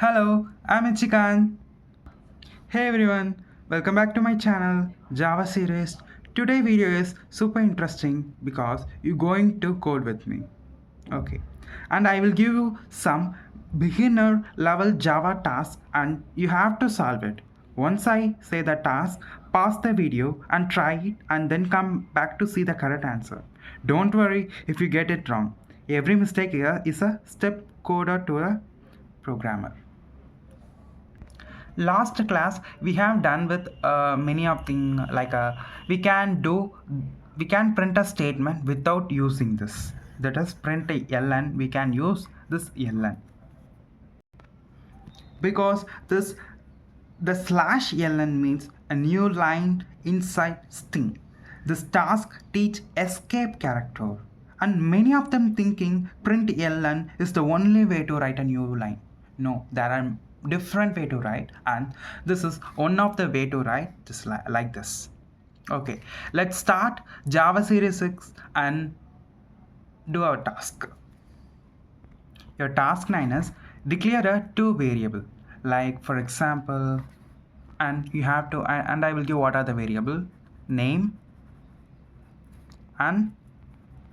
Hello, I'm Ichikan. Hey everyone, welcome back to my channel Java series. Today video is super interesting because you're going to code with me. Okay, and I will give you some beginner level Java task and you have to solve it. Once I say the task, pause the video and try it and then come back to see the correct answer. Don't worry if you get it wrong. Every mistake here is a step coder to a programmer. Last class we have done with many of things like we can print a statement without using this, that is print a ln. We can use this ln because this the slash ln means a new line inside string. This task teach escape character and many of them thinking print ln is the only way to write a new line. No, there are different way to write and this is one of the way to write this like this. Okay, let's start Java series 6 and do our task. Your task 9 is declare a two variable, like for example, and you have to and I will give what are the variable name and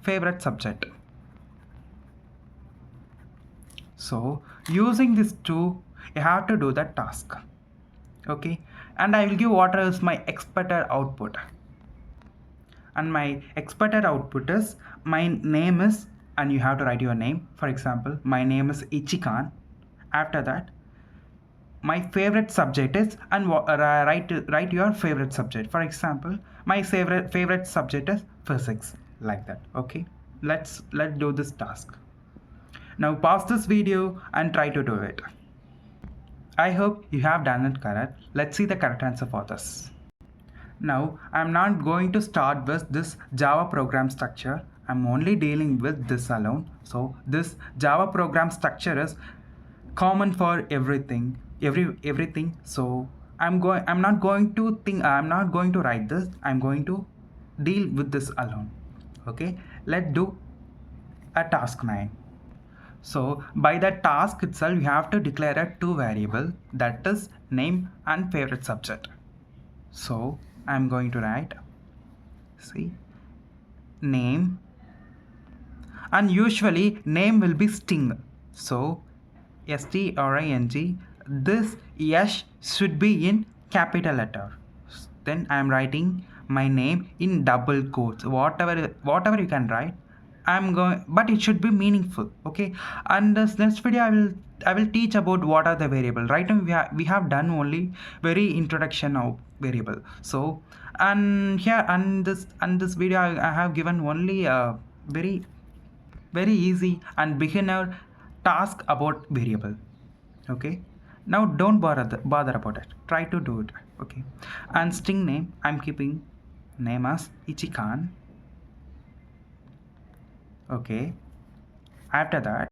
favorite subject. So using these two you have to do that task. Okay, and I will give what is my expected output, and my expected output is my name is, and you have to write your name. For example, my name is Ichikan. After that my favorite subject is, and write your favorite subject. For example, my favorite subject is physics, like that. Okay, let's do this task. Now pause this video and try to do it. I hope you have done it correct. Let's see the correct answer for this. Now I'm not going to start with this Java program structure. I'm only dealing with this alone. So this Java program structure is common for everything. So I'm not going to write this. I'm going to deal with this alone. Okay, let's do a task 9. So by the task itself you have to declare a two variable, that is name and favorite subject. So I'm going to write, see, name, and usually name will be string. So string, this s should be in capital letter. Then I am writing my name in double quotes, whatever you can write. I'm going, but it should be meaningful. Okay, and this next video I will teach about what are the variable. Right now we have done only very introduction of variable. So and here and this video I have given only a very easy and beginner task about variable. Okay, now don't bother about it, try to do it. Okay, and string name I'm keeping name as Ichikan. Okay, after that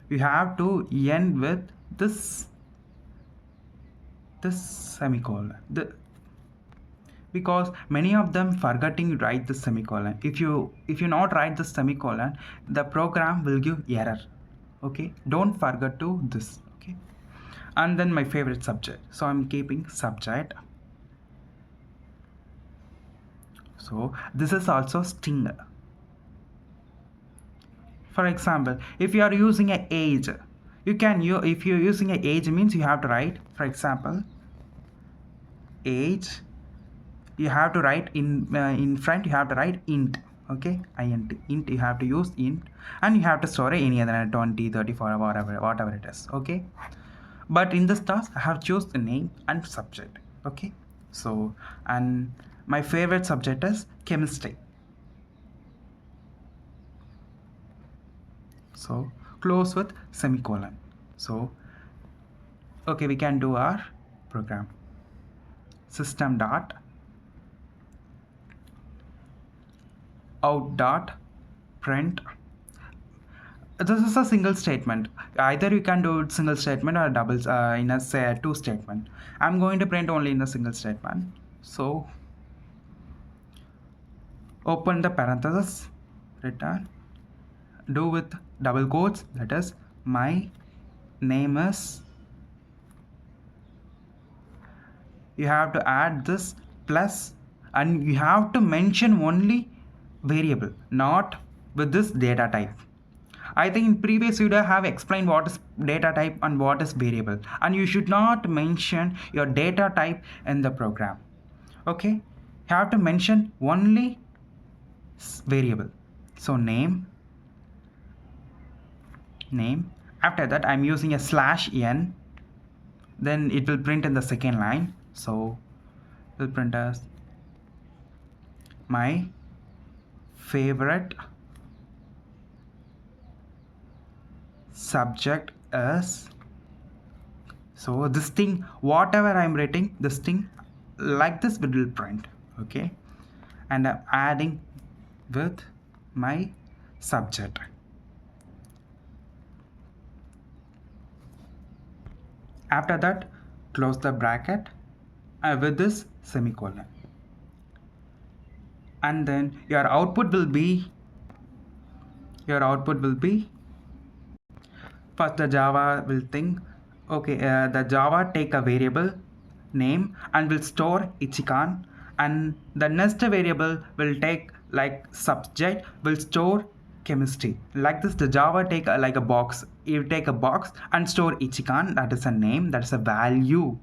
you have to end with this semicolon, because many of them forgetting to write the semicolon. If you not write the semicolon, the program will give error. Okay, don't forget to this. Okay, and then my favorite subject, so I'm keeping subject. So this is also string. For example, if you are using a age, if you're using a age means you have to write, for example, age, you have to write in front you have to write int. Okay, int you have to use int, and you have to store any other 20, 34, whatever it is. Okay, but in this task I have choose the name and subject. Okay, so and my favorite subject is chemistry. So close with semicolon. So okay, we can do our program. System dot out dot print. This is a single statement. Either you can do it single statement or doubles in a say two statement. I'm going to print only in a single statement. So open the parenthesis, return, do with double quotes, that is my name is you have to add this plus, and you have to mention only variable, not with this data type. I think in previous video I have explained what is data type and what is variable, and you should not mention your data type in the program. Okay, you have to mention only variable. So name. After that I'm using a /n, then it will print in the second line. So it will print as my favorite subject is. So this thing, whatever I'm writing, this thing like this will print. Okay, and I'm adding with my subject. After that, close the bracket with this semicolon, and then your output will be first the Java will think, okay, the Java take a variable name and will store Ichikan, and the next variable will take like subject will store chemistry. Like this, the Java take like a box. You take a box and store Ichikan, that is a name, that is a value,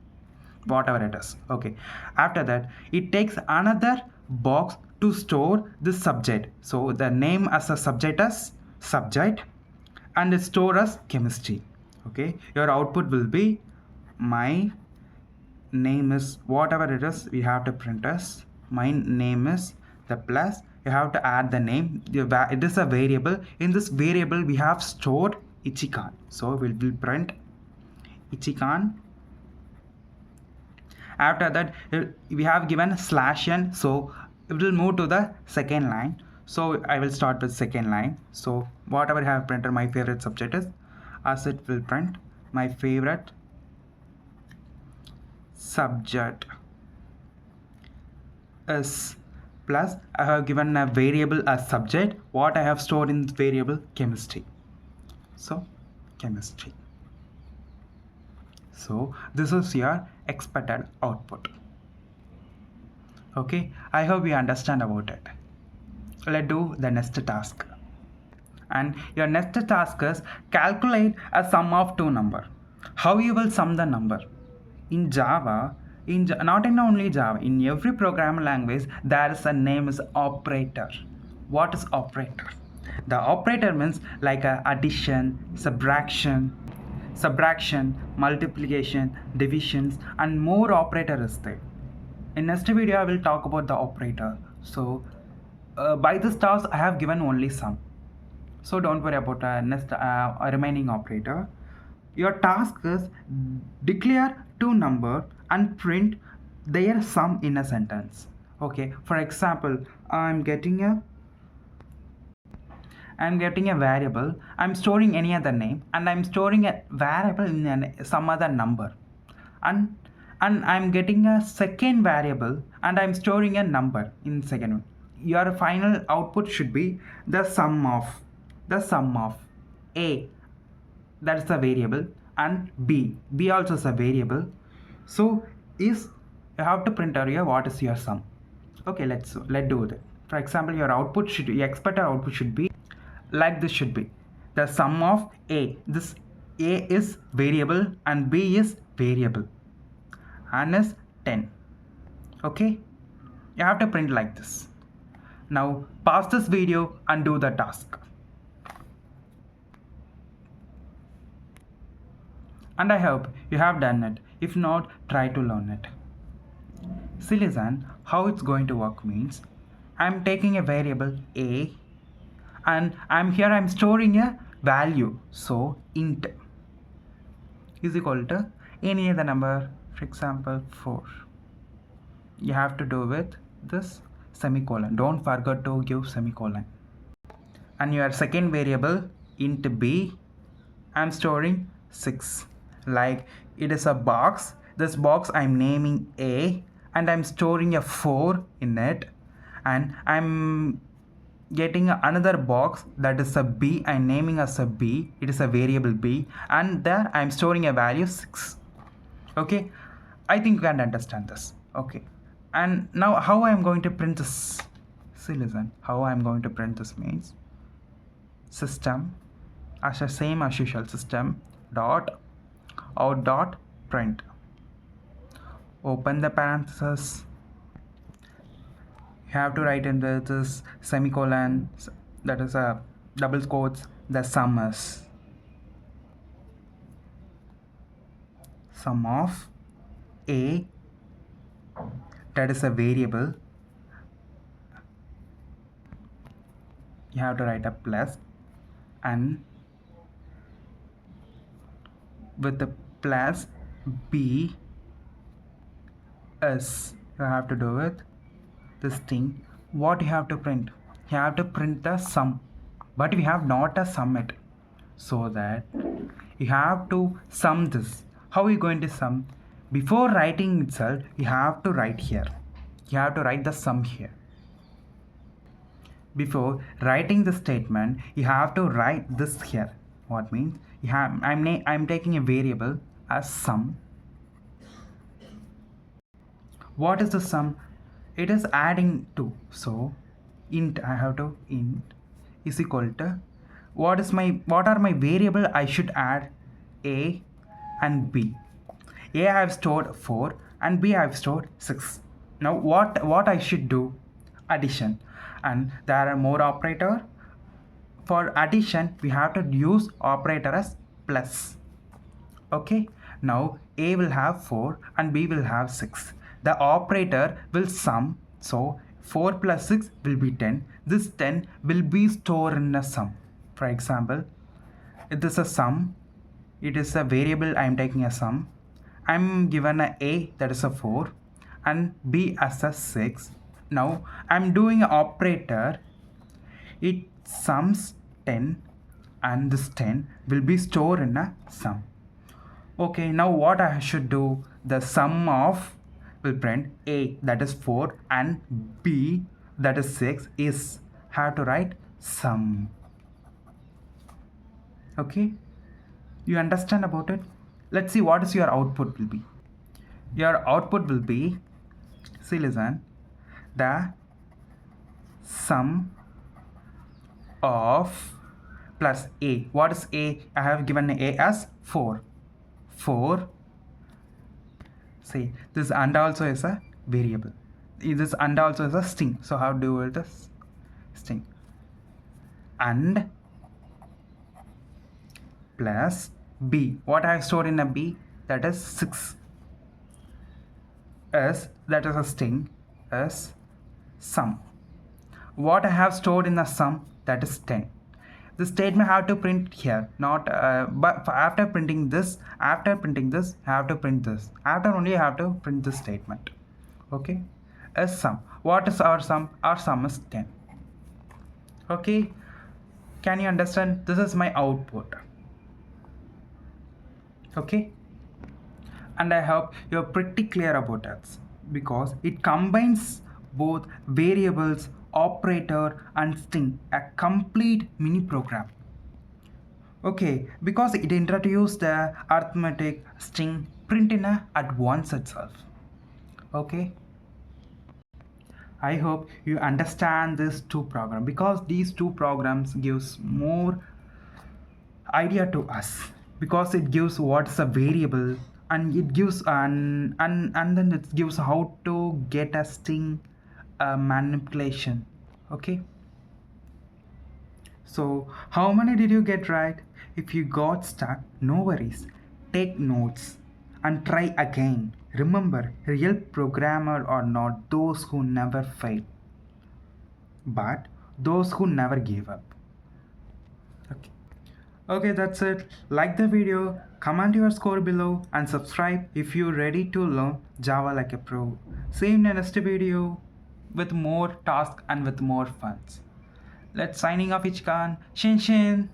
whatever it is. Okay, after that it takes another box to store this subject. So the name as a subject as subject, and store as chemistry. Okay, your output will be my name is whatever it is, we have to print as my name is the plus, you have to add the name. It is a variable. In this variable we have stored Ichikan, so we will print Ichikan. After that we have given /n, so it will move to the second line. So I will start with second line. So whatever I have printed, my favorite subject is, as it will print my favorite subject is plus, I have given a variable as subject. What I have stored in the variable? Chemistry. So chemistry. So this is your expected output. Okay, I hope you understand about it. Let's do the next task. And your next task is calculate a sum of two numbers. How you will sum the number? In Java, not in only Java, in every programming language there is a name is operator. What is operator? The operator means like addition, subtraction, multiplication, divisions, and more operator is there. In next video I will talk about the operator. So by this task I have given only sum, so don't worry about next remaining operator. Your task is declare two numbers and print their sum in a sentence. Okay, for example, I'm getting a variable, I'm storing any other name, and I'm storing a variable in some other number, and I'm getting a second variable and I'm storing a number in second one. Your final output should be the sum of A, that is a variable, and B also is a variable. So you have to print out here what is your sum. Okay, let's do that. For example, your expected output should be like this, should be the sum of A. This A is variable and B is variable, and is 10. Okay, you have to print like this. Now pause this video and do the task. And I hope you have done it. If not, try to learn it. See, listen, how it's going to work means, I'm taking a variable A, and I'm storing a value. So int is equal to any other number, for example 4. You have to do with this semicolon. Don't forget to give semicolon. And your second variable int B, I'm storing 6. Like it is a box. This box I'm naming A, and I'm storing a 4 in it, and I'm getting another box that is a B, I'm naming as a B, it is a variable B, and there I'm storing a value 6. Okay, I think you can understand this. Okay. And now how I am going to print this? See, listen. How I am going to print this means system as the same as usual, system dot out dot print. Open the parenthesis. You have to write in this semicolon, that is a double quotes, the sum is sum of a, that is a variable. You have to write a plus, and with the plus b is, you have to do with this thing. What you have to print? You have to print the sum, but we have not a sum it, so that you have to sum this. How are you going to sum? Before writing itself, you have to write here. You have to write the sum here. Before writing the statement, you have to write this here. What means you have? I'm taking a variable as sum. What is the sum? It is adding 2. So int, I have to int is equal to what are my variable I should add? A and B. A I have stored 4 and B I have stored 6. Now what I should do? Addition. And there are more operator. For addition, we have to use operator as plus. Okay. Now A will have 4 and B will have 6. The operator will sum. So 4 plus 6 will be 10. This 10 will be stored in a sum. For example, if this is a sum, it is a variable I am taking a sum. I am given a that is a 4 and B as a 6. Now I am doing an operator. It sums 10 and this 10 will be stored in a sum. Okay, now what I should do? The sum of will print A, that is 4, and B, that is 6, is have to write sum. Okay, you understand about it? Let's see what is your output will be. Your output will be, see, listen, the sum of plus A. What is A? I have given A as 4. 4. See, this and also is a variable. This and also is a string. So how do we do this? String. And plus B. What I have stored in a B? That is 6. S, that is a string, is sum. What I have stored in the sum? That is 10. The statement have to print here, not but after printing this, I have to print this. After only I have to print this statement. Okay, a sum. What is our sum? Our sum is 10. Okay, can you understand? This is my output. Okay, and I hope you're pretty clear about it, because it combines both variables, operator and string, a complete mini program. Okay, because it introduced the arithmetic string print in at once itself. Okay, I hope you understand this two program, because these two programs gives more idea to us, because it gives what's a variable, and it gives and then it gives how to get a string manipulation. Okay, so how many did you get right? If you got stuck, no worries, take notes and try again. Remember, real programmer are not those who never fail, but those who never give up. Okay. Okay, that's it. Like the video, comment your score below, and subscribe if you're ready to learn Java like a pro. See you in the next video with more tasks and with more funs. Let's signing off, Ichkan. Shin Shin.